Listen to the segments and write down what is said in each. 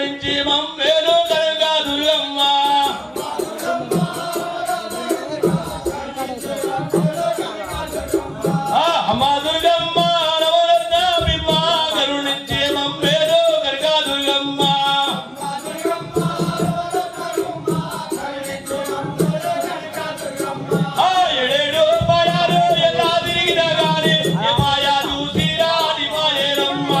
కరుణించి మమ్మేలు కనుక దుర్గమ్మ అమ్మ దుర్గమ్మ నవరత్న బిమ్మ కరుణించి మమ్మేలు కనుక దుర్గమ్మ ఏడేడు పడారు ఎలా తిరిగినా గాని మాయా చూసిరా మాయేరమ్మ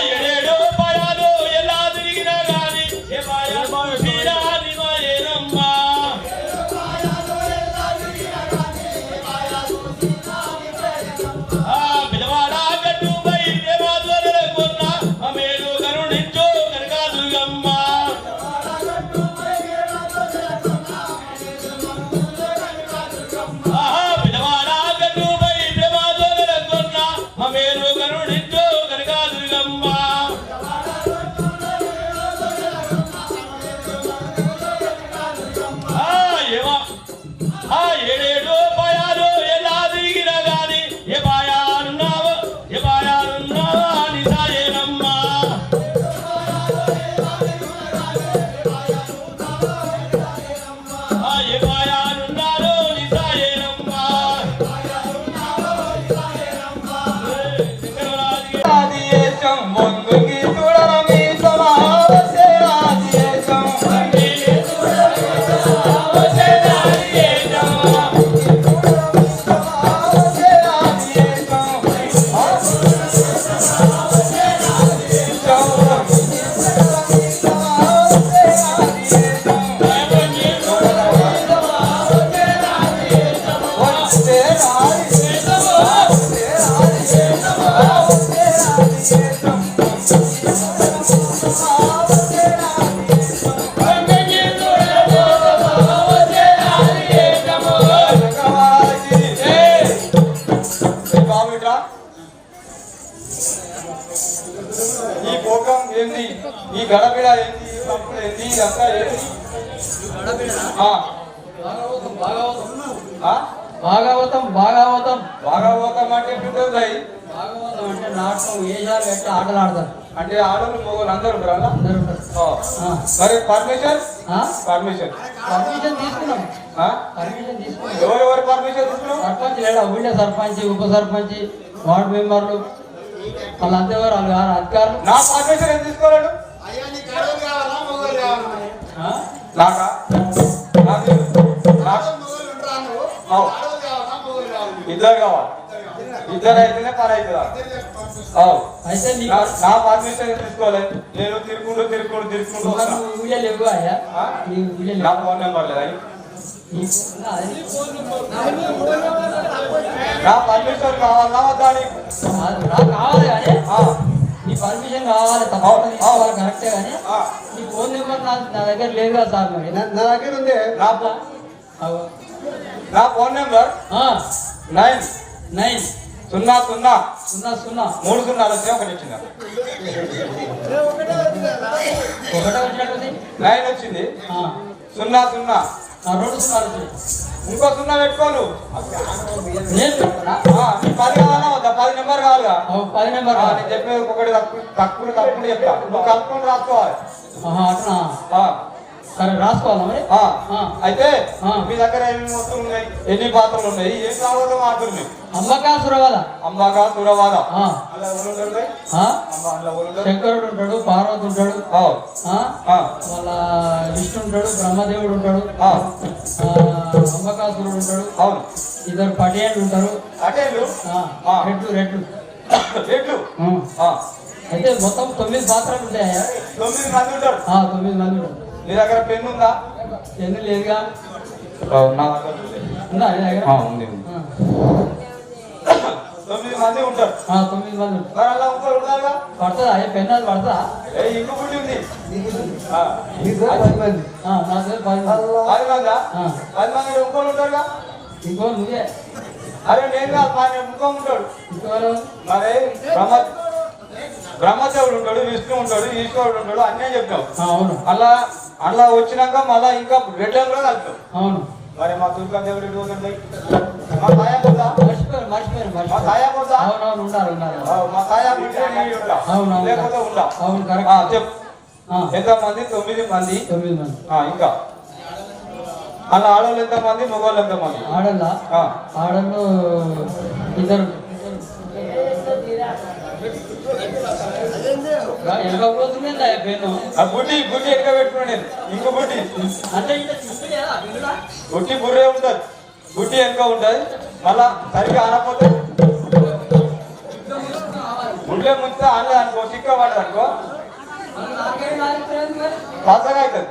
ఏడేడు పడారు ఎలా తిరిగినా గాని మాయా చూసిరా మాయేరమ్మ పిలవాడ గట్టుపై దేవాదుల కొన్న అమేలు కరుణించు కనక దుర్గమ్మ పిలవాడ గట్టుపై దేవాదుల కొన్న అమేలు కరుణించు కనక దుర్గమ్మ ఏడేడు పాయాలు ఎలా తిరిగినా గాని ఏ పాయాలున్నావో ఏ పాయాలున్నావా నిజాయేనమ్మా ఏ పాయాలున్నారో నిజాయేనమ్మా రాజేశం వంగుకి చూడరమి సమావసే రాజేశం ఈ భోగం ఏంది ఈ గడబిడ ఏంది ఈ తప్పులు ఏంది ఇదంతా ఏంది భాగవతం భాగవతం భాగవతం అంటే ఉంటుంది భాగవతం అంటే నాటకం వేషాలు పెట్టి ఆటలు ఆడతారు అంటే ఆడలు మొగలు అందరూ ఉంటారు అందరూ ఉంటారు. మరి పర్మిషన్ పర్మిషన్ తీసుకున్నాం పర్మిషన్ తీసుకున్నాం ఎవరెవరు పర్మిషన్ తీసుకున్నాం సర్పంచ్ లేడా ఊళ్ళో సర్పంచ్ ఉప సర్పంచ్ వార్డు మెంబర్లు వాళ్ళంతా ఎవరు వాళ్ళు గారు అధికారులు నా పర్మిషన్ ఏం తీసుకోలేడు నాకా ఇద్దరు కావాలి ఇద్దరు అయితేనే పని అవుతుందా అయితే నా పర్మిషన్ తీసుకోలేదు నేను తిరుక్కుంటూ ఊళ్ళో లేవు అయ్యా నా ఫోన్ నెంబర్ లేదా నా పర్మిషన్ కావాలా వద్దా కావాలి కానీ నీ పర్మిషన్ కావాలి తప్పకుండా తీసుకోవాలి కరెక్టే కానీ నీ ఫోన్ నెంబర్ నా దగ్గర లేదు కదా సార్ మరి నా దగ్గర ఉంది నా ఫోన్ నెంబర్ 9 0 0 0 3 0 వచ్చి ఒకటి వచ్చింది ఒకటే వచ్చినట్టుంది 9 వచ్చింది 0 0 2 0 ఇంకో 0 పెట్టుకోను నేను 10 కావాలా వద్దా 10 నెంబర్ కావాలిగా 10 నెంబర్ నేను చెప్పేది ఒకటి తక్కువ చెప్తా నువ్వు కలుపుకొని రాసుకోవాలి అట్లా సరే రాసుకోవాలా మరి అయితే మీ దగ్గర ఎన్ని మొత్తం ఉన్నాయి ఎన్ని పాత్రలు ఉన్నాయి ఏం కావాలో మాత్రమే అంబకాసురవాద శంకరుడు ఉంటాడు పార్వతి ఉంటాడు వాళ్ళ విష్ణు ఉంటాడు బ్రహ్మదేవుడు ఉంటాడు అంబకాసురుడు ఉంటాడు అవును ఇద్దరు పటేళ్ళు ఉంటారు రెడ్లు అయితే మొత్తం 9 పాత్రలు ఉంటాయా 9 మంది ఉంటారు 9 మంది ఉంటారు నీ దగ్గర పెన్ను ఉందా పెన్ను లేదుగా ఉందా ఉంది 9 మంది ఉంటారు 9 మంది ఉంటారు పడుతుందా అయ్యే పెన్ను అది పడుతుందా ఇంకో పుట్టి ఉంది 10 మంది 10 మంది ఇంకోళ్ళు ఉంటారుగా ఇంకో నువ్వే అరే నేను కాదు ఇంకో ఉంటాడు మరి బ్రహ్మదేవుడు ఉంటాడు విష్ణు ఉంటాడు ఈశ్వరుడు ఉంటాడు అన్నీ చెప్తాం అవును అలా వచ్చినాక మళ్ళా ఇంకా రెడ్డం కూడా కలుపుతాం అవును మరి మా దుర్గా దేవుడు మా భయం ఉందా మా సాయం వద్దా? అవునవును ఉండాలి మా సాయం ఉంటే నేను ఉంటా. అవునవును. లేకపోతే ఉంటా. అవును కరెక్ట్. చెప్పు ఎంతమంది? 9 మంది. 9 మంది. ఇంకా అలా ఆడవాళ్ళు ఎంతమంది, మగవాళ్ళు ఎంతమంది? ఆడళ్ళు ఇద్దరు. బుడ్డి బుడ్డి ఎక్క పెట్టుకున్నా నేను. ఇంకో బుడ్డి బుడ్డి బుర్రే ఉంటుంది, బుడ్డి వెనక ఉంటుంది. మళ్ళా సరిగ్గా ఆనపోతే బుడ్లే ముంచితే ఆనలేదు అనుకో, చిక్క పడదు అనుకో, పచ్చగా అవుతుంది.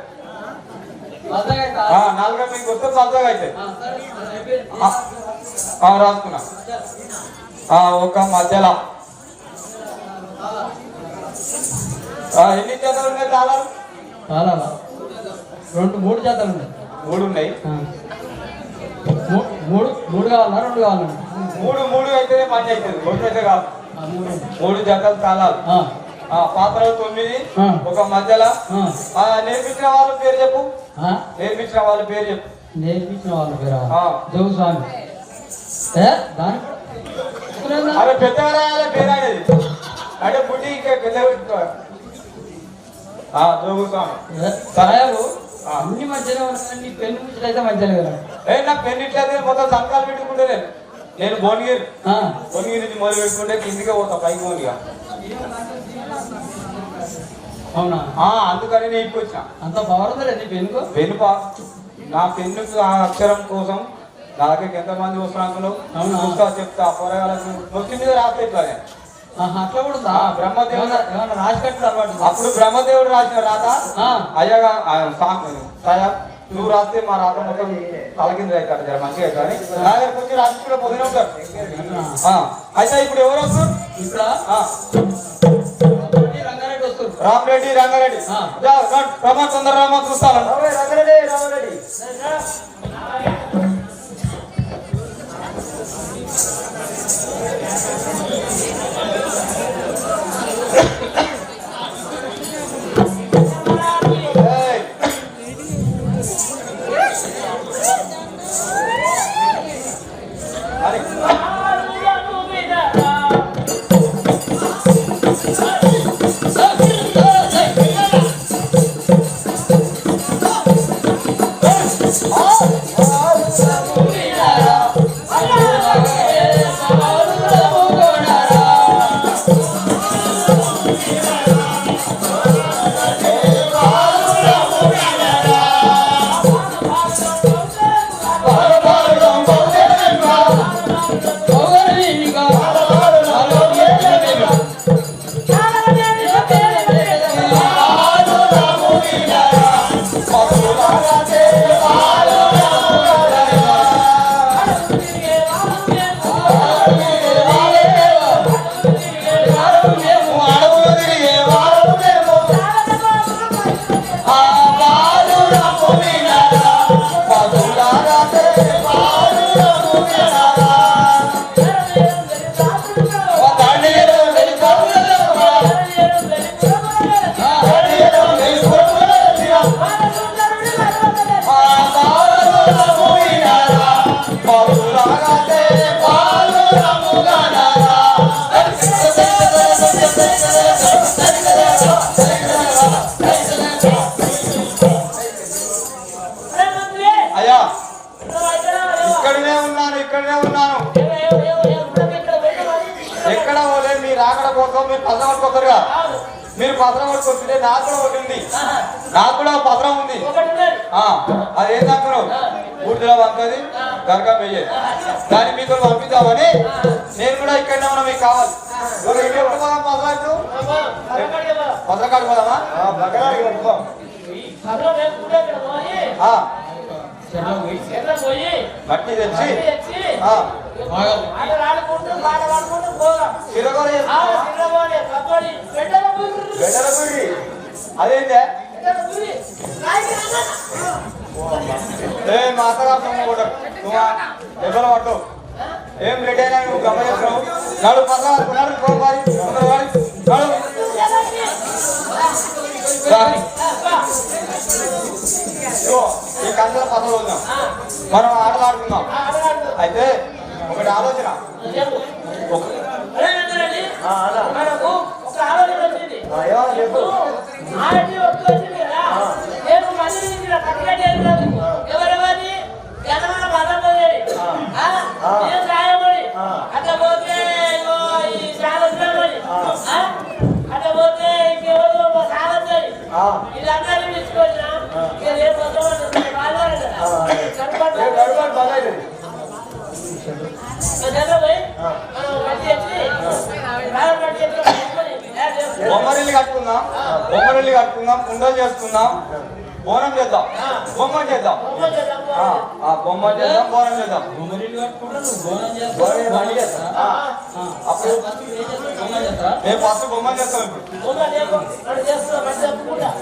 4 మీకు వస్తే పచ్చగా అవుతుంది. రాసుకున్నా. ఒక మధ్యలో ఎన్ని జతలు ఉన్నాయి? చాలా 3 జతలు ఉన్నాయి. 3 ఉన్నాయి. 3 కావాలా 2 కావాలండి? 3 అయితే మంచి అవుతుంది. 2 అయితే కాదు. 3 జతలు తాళాలు. పాత్రలు 9. ఒక మధ్యలో. నేర్పించిన వాళ్ళ పేరు చెప్పు. నేర్పించిన వాళ్ళ పేరు చెప్పు. నేర్పించిన వాళ్ళ పేరు జోగు స్వామి. అవి పెద్దగా రాయాలి పేరు అనేది. అంటే బుడ్డి పెద్ద పెట్టుకోవాలి. జోగు స్వామి సహాయాలు అన్ని మధ్యలో ఉన్నాయి. పెన్ను ముచ్చట అయితే మధ్యలో కదా. నాకు పెన్ను ఇట్లయితే మొత్తం సంతకాలు పెట్టుకుంటే నేను భువనగిరి నుంచి మొదలు పెట్టుకుంటే కిందిగా పోతా, పైకి పోనిగా. అవునా? అందుకని నేను ఇంటికి వచ్చిన. అంత పవర్ ఉందండి పెన్నుకు. పెన్ను నా పెన్నుకు ఆ అక్షరం కోసం నా దగ్గరికి ఎంతమంది వస్తున్నాను చూస్తా, చెప్తా. పొరగాలకు నొక్కి మీద రాస్తే ఇట్లా నేను. అట్లా కూడా ఉందా? బ్రహ్మదేవుడు ఏమన్నా రాసి కట్టు అలవాటు. అప్పుడు బ్రహ్మదేవుడు రాసిన రాత అయ్యగా సాయా నువ్వు రాస్తే మా రాత మొత్తం తల కింద అవుతాడు, జర మంచిగా అవుతాడు. నా దగ్గర కొంచెం రాసి కూడా పొందిన ఉంటారు. అయితే ఇప్పుడు ఎవరు వస్తారు? ఇక్కడ రంగారెడ్డి వస్తారు. రంగారెడ్డి రమా తొందర రామా చూస్తాను. రంగారెడ్డి రామారెడ్డి ఎక్కడ పోలే. మీరు రాకడ కోసం మీరు పత్రం పట్టుకోతారుగా. మీరు పత్రం పట్టుకొస్తుంటే నాకు కూడా ఒకటి ఉంది. నాకు కూడా పత్రం ఉంది. అదేంటనుకున్నావు? బూడిదలో పంపది దర్గా వెయ్యేది. దాన్ని మీతో పంపిద్దామని నేను కూడా ఇక్కడనే ఉన్నా. మీకు కావాలి పత్రకాడు పోదామా? మట్టి తెచ్చి అదేంటే మా అత్తగారు కూడా దెబ్బలు పట్టు. ఏం రెడీ అయినా నువ్వు గమ్మ చేస్తున్నావు. నాడు పత్రాలు నాడు ఈ కంచెల పత్రాలు ఉందాం. మనం ఆటలు ఆడుకుందాం. అయితే ఒక ఒకటి ఆలోచన ఒక- మనకు ఒక ఆలోచన వచ్చింది. ఏమని చెప్పు. ఆల్రెడీ ఒట్టు వచ్చింది కదా. రేపు మళ్ళీ నుంచి ఇలా కట్టకట్టే వెళ్ళాలి. ఎవరెవరిని? జనమన మదమోదేవి. నేను రాయమని. అట్లా పోతే ఇగో ఈ సాగత్రమని. అట్లా పోతే ఇంకెవరు మా సాగత్రని. వీళ్ళందరినీ తీసుకొచ్చినా ఇక రేపు వస్తామని వాళ్ళు కదా. గడుపాటు బాగా అవుతుంది. బొమ్మరిల్లు కట్టుకుందాం బొమ్మరిల్లు కట్టుకుందాం కుండలు చేసుకుందాం బోనం చేద్దాం బొమ్మ చేద్దాం బొమ్మ చేద్దాం బోనం చేద్దాం బొమ్మరిల్లు కట్టుకుంటా నువ్వు బోనం చేస్తావు, బోనం బోనం చేస్తావా? అప్పుడు ఫస్ట్ ఏం చేస్తావు? బోనం చేస్తావా? మేము ఫస్ట్ బొమ్మ చేస్తాం ఇప్పుడు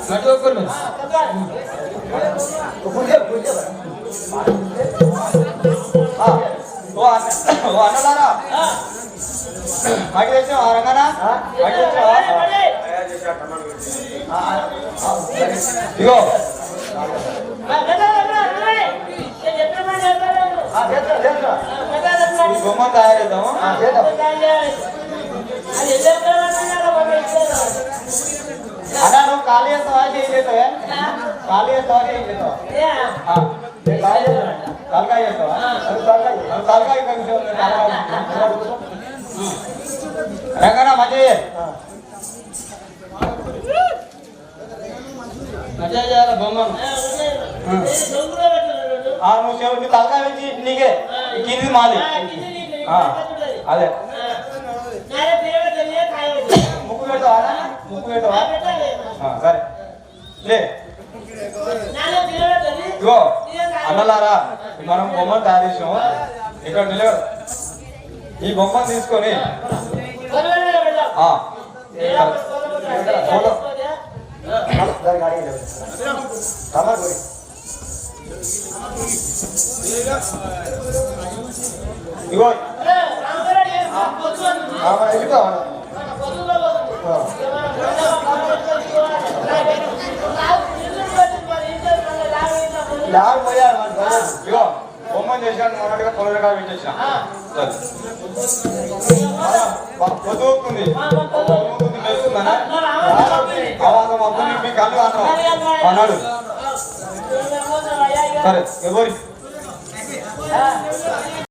మట్టి ఒక్కరు మీరు. ఓ అన్నలారా మట్టి తెచ్చావా రంగనా మట్టి తెచ్చావా ఇగో ఈ బొమ్మ తయారు చేద్దాము అన్నా నువ్వు ఖాళీ చేస్తావా ఏం చేస్తావే ఖాళీ చేస్తావా ఏం చేస్తావా తలకాయ చేస్తావా తలకాయ రంగనా మంచి మజా చేయాలి బొమ్మను. నువ్వు తలకాయ పెంచి నీకే ఈ కింది మాది అదే ముక్కు పెడతావా ముక్కు పెడతావా సరే లే ఇగో అన్నలారా మనం బొమ్మను తయారు చేసాము ఇక్కడ నిలబడు ఈ బొమ్మను తీసుకొని ఫోటో దానికి అడిగి టమాటో ఇగో వెళ్ళిపోవా లాగ్ పోయారు ఇగో బొమ్మను చేశాను మొన్నటిగా పొలరకాయ పెట్టేసిన పొద్దుతుంది మెరుస్తుందనా అవాసం అబ్బు మీ కళ్ళు అన్నాడు సరే ఎవరి